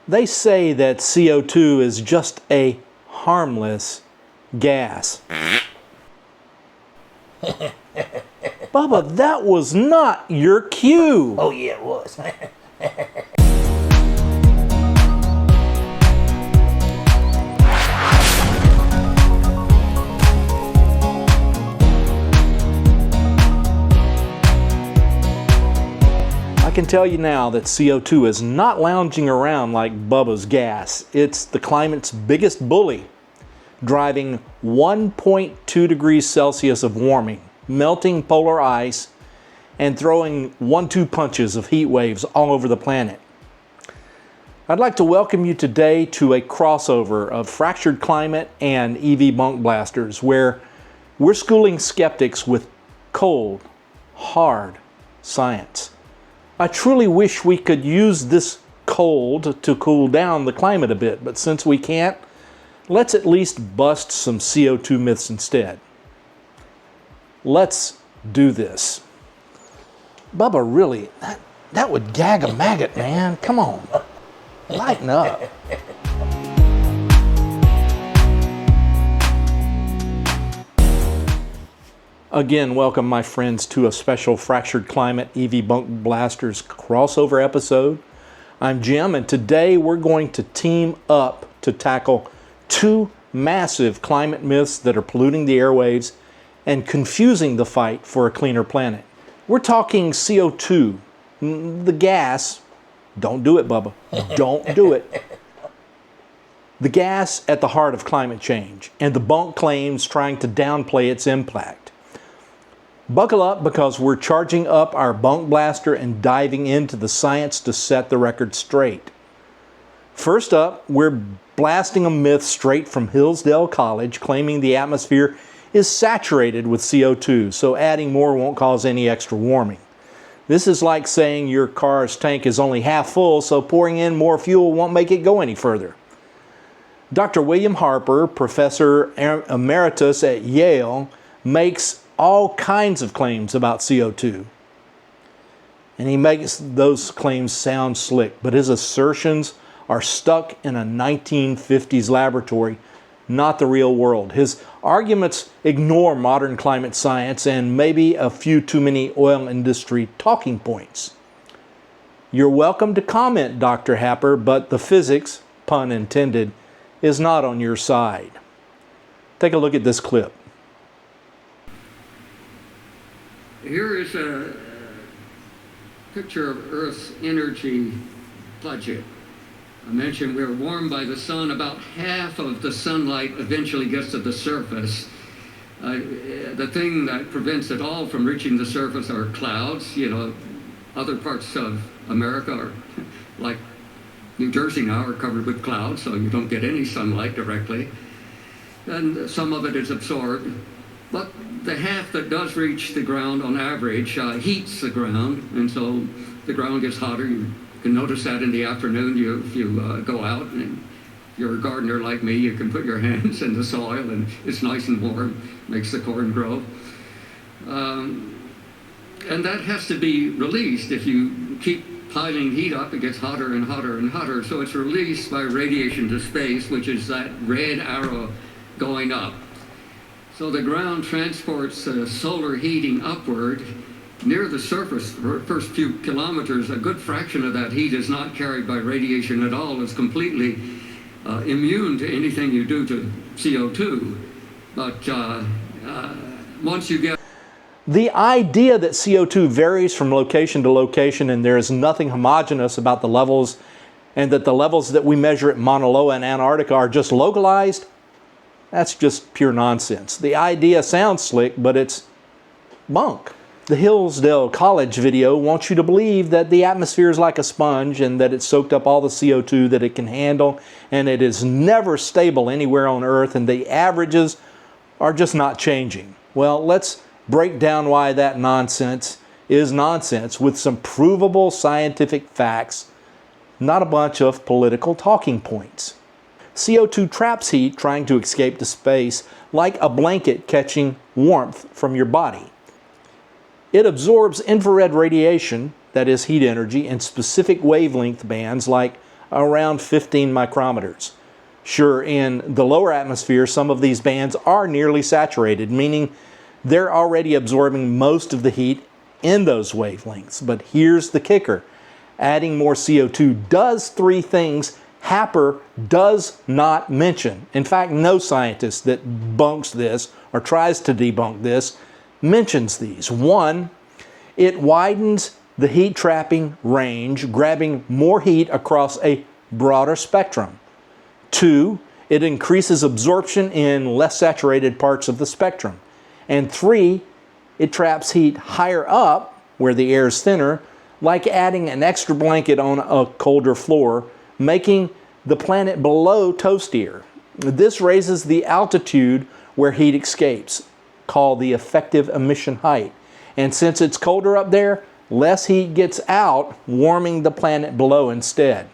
They say that CO2 is just a harmless gas. Bubba, that was not your cue. Oh yeah, it was. I can tell you now that CO2 is not lounging around like Bubba's gas. It's the climate's biggest bully, driving 1.2 degrees Celsius of warming, melting polar ice, and throwing 1-2 punches of heat waves all over the planet. I'd like to welcome you today to a crossover of fractured climate and EV bunk blasters, where we're schooling skeptics with cold, hard science. I truly wish we could use this cold to cool down the climate a bit, but since we can't, let's at least bust some CO2 myths instead. Let's do this. Bubba, really, that would gag a maggot, man. Come on, lighten up. Again, welcome my friends to a special Fractured Climate EV Bunk Blasters crossover episode. I'm Jim, and today we're going to team up to tackle two massive climate myths that are polluting the airwaves and confusing the fight for a cleaner planet. We're talking CO2, the gas. Don't do it, Bubba. Don't do it. The gas at the heart of climate change, and the bunk claims trying to downplay its impact. Buckle up, because we're charging up our bunk blaster and diving into the science to set the record straight. First up, we're blasting a myth straight from Hillsdale College, claiming the atmosphere is saturated with CO2, so adding more won't cause any extra warming. This is like saying your car's tank is only half full, so pouring in more fuel won't make it go any further. Dr. William Harper, Professor Emeritus at Yale, makes all kinds of claims about CO2. And he makes those claims sound slick, but his assertions are stuck in a 1950s laboratory, not the real world. His arguments ignore modern climate science and maybe a few too many oil industry talking points. You're welcome to comment, Dr. Happer, but the physics, pun intended, is not on your side. Take a look at this clip. Here is a picture of Earth's energy budget. I mentioned we're warmed by the sun. About half of the sunlight eventually gets to the surface. The thing that prevents it all from reaching the surface are clouds. You know, other parts of America are, like New Jersey now, are covered with clouds, so you don't get any sunlight directly. And some of it is absorbed. But the half that does reach the ground on average heats the ground, and so the ground gets hotter. You can notice that in the afternoon if you go out, and if you're a gardener like me, you can put your hands in the soil and it's nice and warm, makes the corn grow. And that has to be released. If you keep piling heat up, it gets hotter and hotter and hotter. So it's released by radiation to space, which is that red arrow going up. So the ground transports solar heating upward. Near the surface, for the first few kilometers, a good fraction of that heat is not carried by radiation at all. It's completely immune to anything you do to CO2. But once you get... The idea that CO2 varies from location to location and there is nothing homogeneous about the levels, and that the levels that we measure at Mauna Loa and Antarctica are just localized, that's just pure nonsense. The idea sounds slick, but it's bunk. The Hillsdale College video wants you to believe that the atmosphere is like a sponge and that it's soaked up all the CO2 that it can handle, and it is never stable anywhere on Earth, and the averages are just not changing. Well, let's break down why that nonsense is nonsense with some provable scientific facts, not a bunch of political talking points. CO2 traps heat trying to escape to space like a blanket catching warmth from your body. It absorbs infrared radiation, that is heat energy, in specific wavelength bands like around 15 micrometers. Sure, in the lower atmosphere, some of these bands are nearly saturated, meaning they're already absorbing most of the heat in those wavelengths. But here's the kicker. Adding more CO2 does three things Happer does not mention. In fact, no scientist that bunks this or tries to debunk this mentions these. One, it widens the heat trapping range, grabbing more heat across a broader spectrum. Two, it increases absorption in less saturated parts of the spectrum. And three, it traps heat higher up where the air is thinner, like adding an extra blanket on a colder floor, making the planet below toastier. This raises the altitude where heat escapes, called the effective emission height. And since it's colder up there, less heat gets out, warming the planet below instead.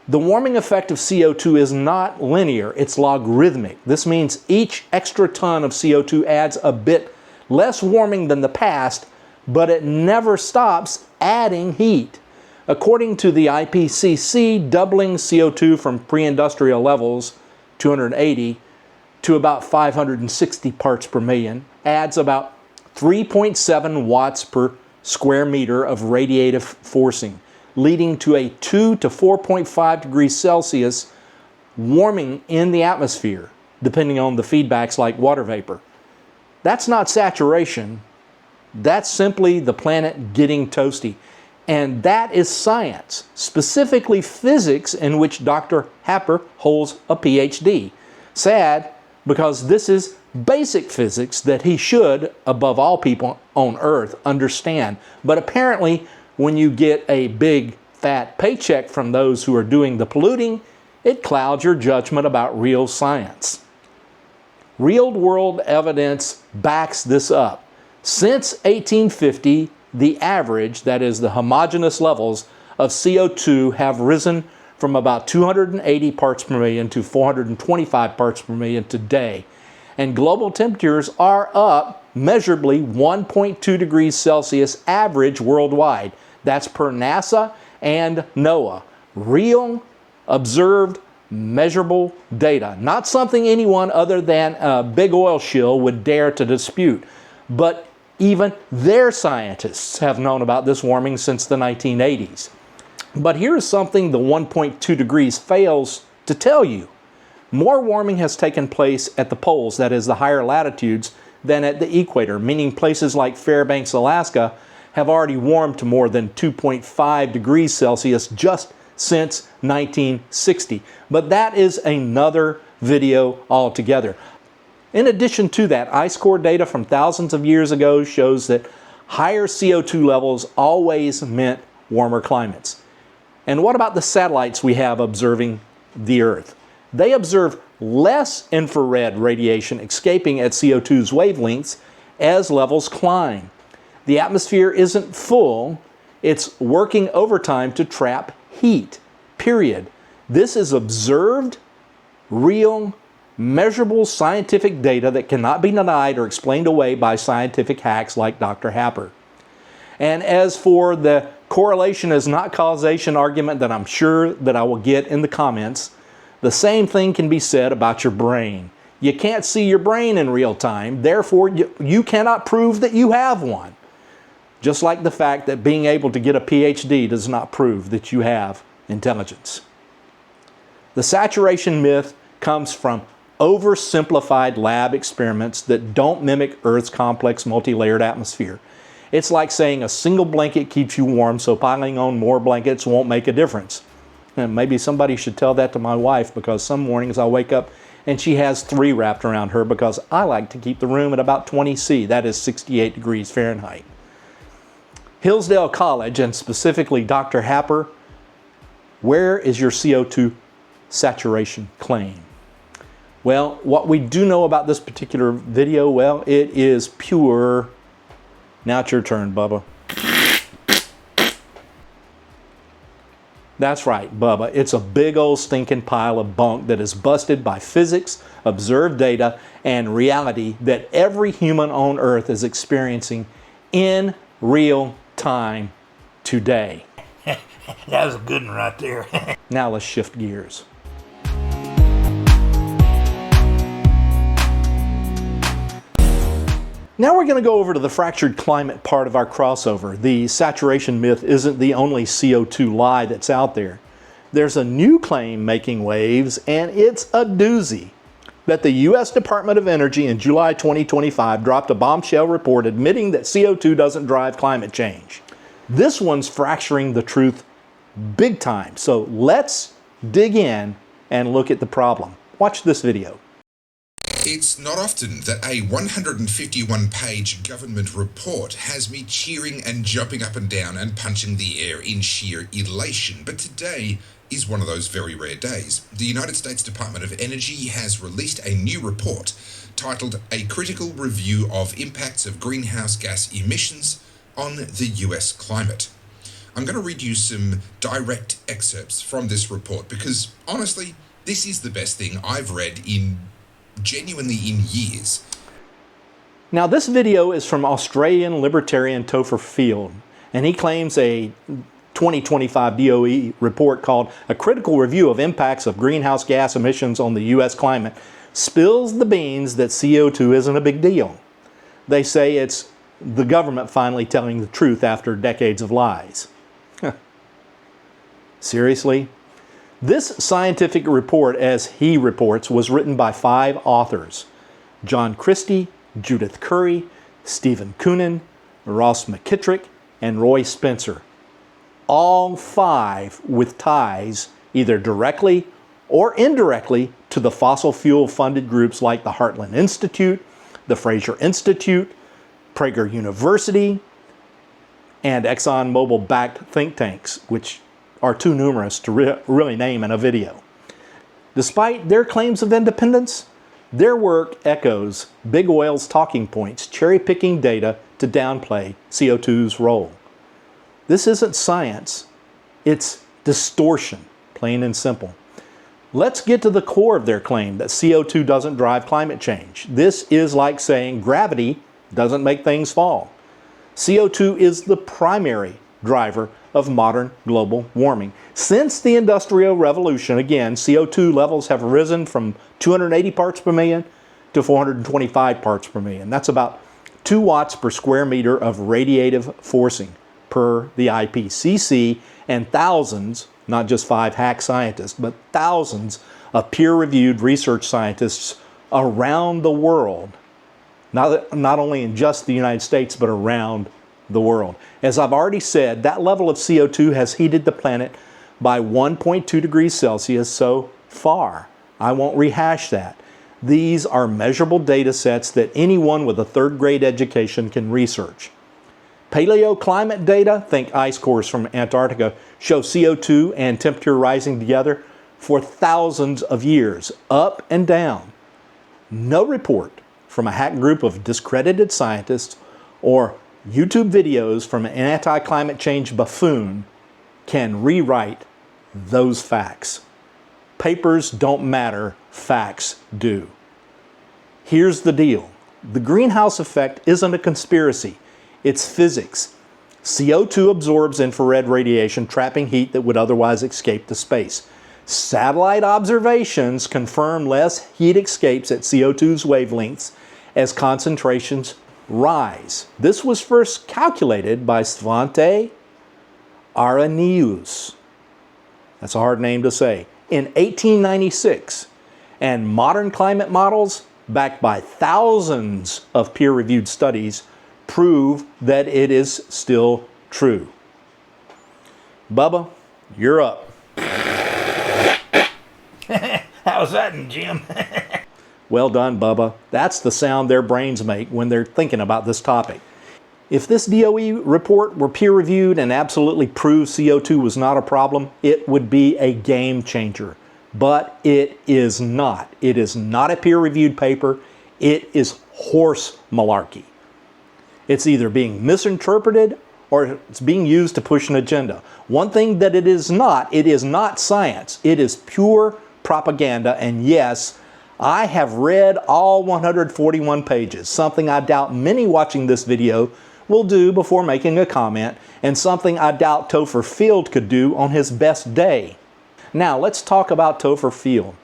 The warming effect of CO2 is not linear, it's logarithmic. This means each extra ton of CO2 adds a bit less warming than the past, but it never stops adding heat. According to the IPCC, doubling CO2 from pre-industrial levels, 280, to about 560 parts per million adds about 3.7 watts per square meter of radiative forcing, leading to a 2 to 4.5 degrees Celsius warming in the atmosphere, depending on the feedbacks like water vapor. That's not saturation. That's simply the planet getting toasty. And that is science, specifically physics, in which Dr. Happer holds a PhD. Sad, because this is basic physics that he should, above all people on Earth, understand. But apparently, when you get a big fat paycheck from those who are doing the polluting, it clouds your judgment about real science. Real-world evidence backs this up. Since 1850, the average, that is the homogeneous levels of CO2, have risen from about 280 parts per million to 425 parts per million today. And global temperatures are up measurably 1.2 degrees Celsius average worldwide. That's per NASA and NOAA. Real, observed, measurable data. Not something anyone other than a Big Oil Shill would dare to dispute. But even their scientists have known about this warming since the 1980s. But here's something the 1.2 degrees fails to tell you. More warming has taken place at the poles, that is the higher latitudes, than at the equator, meaning places like Fairbanks, Alaska, have already warmed to more than 2.5 degrees Celsius just since 1960. But that is another video altogether. In addition to that, ice core data from thousands of years ago shows that higher CO2 levels always meant warmer climates. And what about the satellites we have observing the Earth? They observe less infrared radiation escaping at CO2's wavelengths as levels climb. The atmosphere isn't full, it's working overtime to trap heat, period. This is observed, real, measurable scientific data that cannot be denied or explained away by scientific hacks like Dr. Happer. And as for the correlation is not causation argument that I'm sure that I will get in the comments, the same thing can be said about your brain. You can't see your brain in real time, therefore you cannot prove that you have one. Just like the fact that being able to get a PhD does not prove that you have intelligence. The saturation myth comes from oversimplified lab experiments that don't mimic Earth's complex multi-layered atmosphere. It's like saying a single blanket keeps you warm, so piling on more blankets won't make a difference. And maybe somebody should tell that to my wife, because some mornings I wake up and she has 3 wrapped around her, because I like to keep the room at about 20 C, that is 68 degrees Fahrenheit. Hillsdale College, and specifically Dr. Happer, where is your CO2 saturation claim? Well, what we do know about this particular video, well, it is pure. Now it's your turn, Bubba. That's right, Bubba. It's a big old stinking pile of bunk that is busted by physics, observed data, and reality that every human on Earth is experiencing in real time today. That was a good one right there. Now let's shift gears. Now we're going to go over to the fractured climate part of our crossover. The saturation myth isn't the only CO2 lie that's out there. There's a new claim making waves, and it's a doozy, that the U.S. Department of Energy in July 2025 dropped a bombshell report admitting that CO2 doesn't drive climate change. This one's fracturing the truth big time. So let's dig in and look at the problem. Watch this video. It's not often that a 151-page government report has me cheering and jumping up and down and punching the air in sheer elation, but today is one of those very rare days. The United States Department of Energy has released a new report titled A Critical Review of Impacts of Greenhouse Gas Emissions on the US Climate. I'm going to read you some direct excerpts from this report because, honestly, this is the best thing I've read genuinely in years. Now this video is from Australian libertarian Topher Field, and he claims a 2025 DOE report called A Critical Review of Impacts of Greenhouse Gas Emissions on the U.S. Climate spills the beans that CO2 isn't a big deal. They say it's the government finally telling the truth after decades of lies. Seriously? This scientific report, as he reports, was written by 5 authors: John Christie, Judith Curry, Stephen Koonin, Ross McKittrick, and Roy Spencer. All 5 with ties, either directly or indirectly, to the fossil fuel funded groups like the Heartland Institute, the Fraser Institute, Prager University, and ExxonMobil backed think tanks, which are too numerous to really name in a video. Despite their claims of independence, their work echoes Big Oil's talking points, cherry-picking data to downplay CO2's role. This isn't science, it's distortion, plain and simple. Let's get to the core of their claim that CO2 doesn't drive climate change. This is like saying gravity doesn't make things fall. CO2 is the primary driver of modern global warming. Since the Industrial Revolution, again, CO2 levels have risen from 280 parts per million to 425 parts per million. That's about 2 watts per square meter of radiative forcing per the IPCC, and thousands, not just 5 hack scientists, but thousands of peer-reviewed research scientists around the world, not only in just the United States, but around the world. As I've already said, that level of CO2 has heated the planet by 1.2 degrees Celsius so far. I won't rehash that. These are measurable data sets that anyone with a 3rd grade education can research. Paleoclimate data, think ice cores from Antarctica, show CO2 and temperature rising together for thousands of years, up and down. No report from a hack group of discredited scientists or YouTube videos from an anti-climate change buffoon can rewrite those facts. Papers don't matter, facts do. Here's the deal. The greenhouse effect isn't a conspiracy, it's physics. CO2 absorbs infrared radiation, trapping heat that would otherwise escape to space. Satellite observations confirm less heat escapes at CO2's wavelengths as concentrations rise. This was first calculated by Svante Arrhenius, that's a hard name to say, in 1896. And modern climate models, backed by thousands of peer-reviewed studies, prove that it is still true. Bubba, you're up. How's that, Jim? Well done, Bubba. That's the sound their brains make when they're thinking about this topic. If this DOE report were peer-reviewed and absolutely proved CO2 was not a problem, it would be a game changer. But it is not. It is not a peer-reviewed paper. It is horse malarkey. It's either being misinterpreted or it's being used to push an agenda. One thing that it is not science. It is pure propaganda, and yes, I have read all 141 pages, something I doubt many watching this video will do before making a comment, and something I doubt Topher Field could do on his best day. Now let's talk about Topher Field.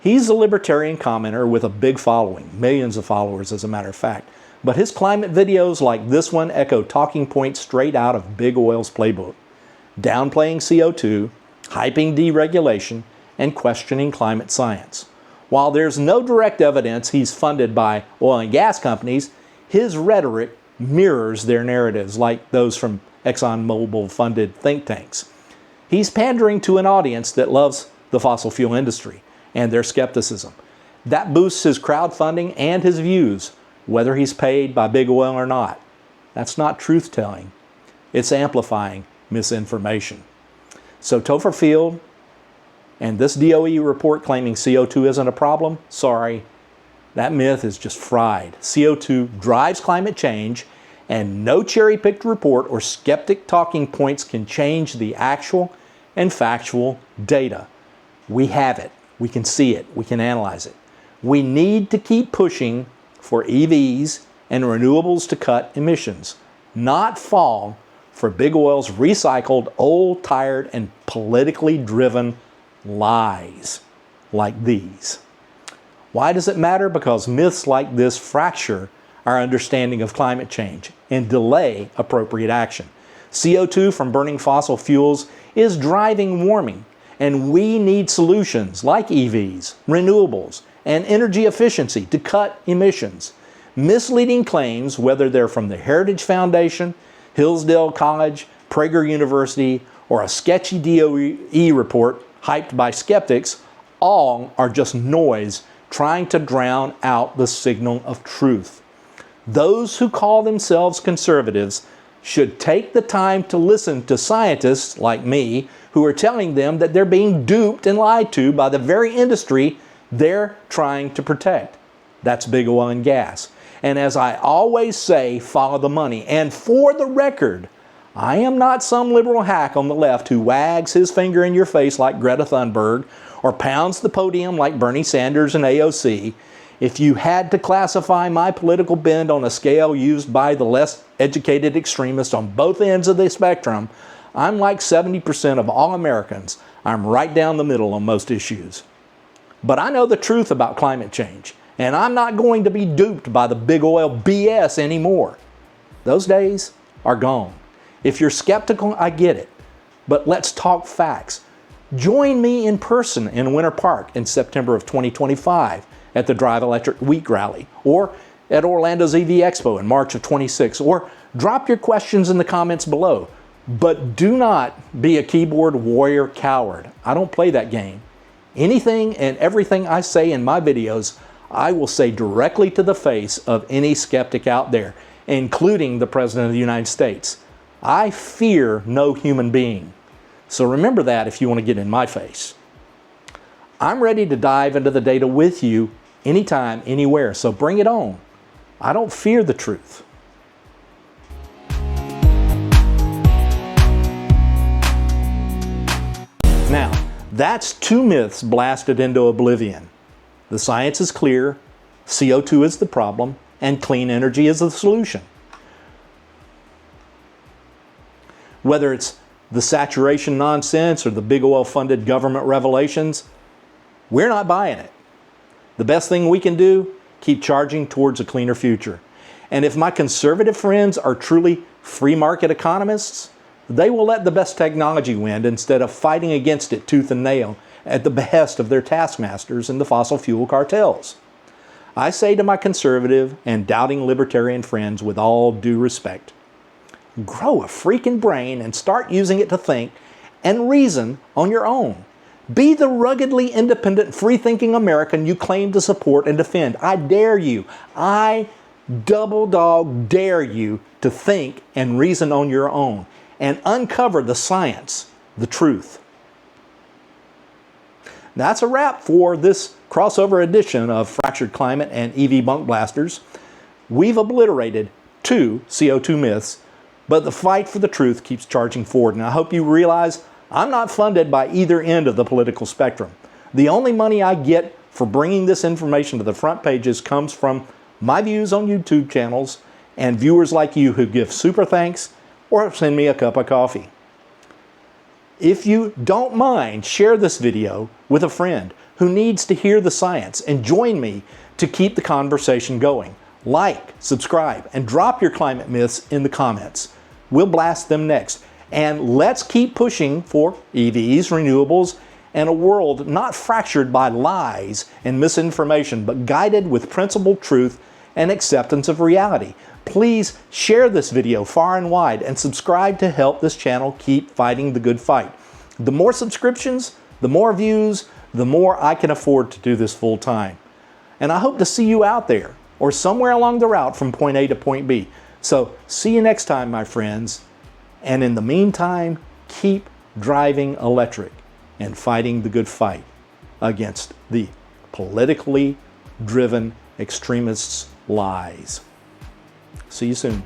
He's a libertarian commenter with a big following, millions of followers as a matter of fact. But his climate videos like this one echo talking points straight out of Big Oil's playbook. Downplaying CO2, hyping deregulation, and questioning climate science. While there's no direct evidence he's funded by oil and gas companies, his rhetoric mirrors their narratives like those from ExxonMobil-funded think tanks. He's pandering to an audience that loves the fossil fuel industry and their skepticism. That boosts his crowdfunding and his views, whether he's paid by Big Oil or not. That's not truth-telling. It's amplifying misinformation. So Topher Field and this DOE report claiming CO2 isn't a problem, sorry, that myth is just fried. CO2 drives climate change, and no cherry-picked report or skeptic talking points can change the actual and factual data. We have it. We can see it. We can analyze it. We need to keep pushing for EVs and renewables to cut emissions, not fall for Big Oil's recycled, old, tired, and politically driven lies like these. Why does it matter? Because myths like this fracture our understanding of climate change and delay appropriate action. CO2 from burning fossil fuels is driving warming, and we need solutions like EVs, renewables, and energy efficiency to cut emissions. Misleading claims, whether they're from the Heritage Foundation, Hillsdale College, Prager University, or a sketchy DOE report hyped by skeptics, all are just noise trying to drown out the signal of truth. Those who call themselves conservatives should take the time to listen to scientists like me who are telling them that they're being duped and lied to by the very industry they're trying to protect. That's big oil and gas. And as I always say, follow the money. And for the record, I am not some liberal hack on the left who wags his finger in your face like Greta Thunberg or pounds the podium like Bernie Sanders and AOC. If you had to classify my political bend on a scale used by the less educated extremists on both ends of the spectrum, I'm like 70% of all Americans. I'm right down the middle on most issues. But I know the truth about climate change, and I'm not going to be duped by the big oil BS anymore. Those days are gone. If you're skeptical, I get it. But let's talk facts. Join me in person in Winter Park in September of 2025 at the Drive Electric Week Rally, or at Orlando's EV Expo in March of 26, or drop your questions in the comments below. But do not be a keyboard warrior coward. I don't play that game. Anything and everything I say in my videos, I will say directly to the face of any skeptic out there, including the President of the United States. I fear no human being. So remember that if you want to get in my face. I'm ready to dive into the data with you anytime, anywhere, so bring it on. I don't fear the truth. Now, that's two myths blasted into oblivion. The science is clear, CO2 is the problem, and clean energy is the solution. Whether it's the saturation nonsense or the big oil funded government revelations, we're not buying it. The best thing we can do, keep charging towards a cleaner future. And if my conservative friends are truly free market economists, they will let the best technology win instead of fighting against it tooth and nail at the behest of their taskmasters and the fossil fuel cartels. I say to my conservative and doubting libertarian friends with all due respect, grow a freaking brain and start using it to think and reason on your own. Be the ruggedly independent, free-thinking American you claim to support and defend. I dare you. I double dog dare you to think and reason on your own and uncover the science, the truth. That's a wrap for this crossover edition of Fractured Climate and EV Bunk Blasters. We've obliterated 2 CO2 myths, but the fight for the truth keeps charging forward. And I hope you realize I'm not funded by either end of the political spectrum. The only money I get for bringing this information to the front pages comes from my views on YouTube channels and viewers like you who give super thanks or send me a cup of coffee. If you don't mind, share this video with a friend who needs to hear the science and join me to keep the conversation going. Like, subscribe, and drop your climate myths in the comments. We'll blast them next. And let's keep pushing for EVs, renewables, and a world not fractured by lies and misinformation, but guided with principled truth and acceptance of reality. Please share this video far and wide and subscribe to help this channel keep fighting the good fight. The more subscriptions, the more views, the more I can afford to do this full time. And I hope to see you out there or somewhere along the route from point A to point B. So see you next time, my friends. And in the meantime, keep driving electric and fighting the good fight against the politically driven extremists' lies. See you soon.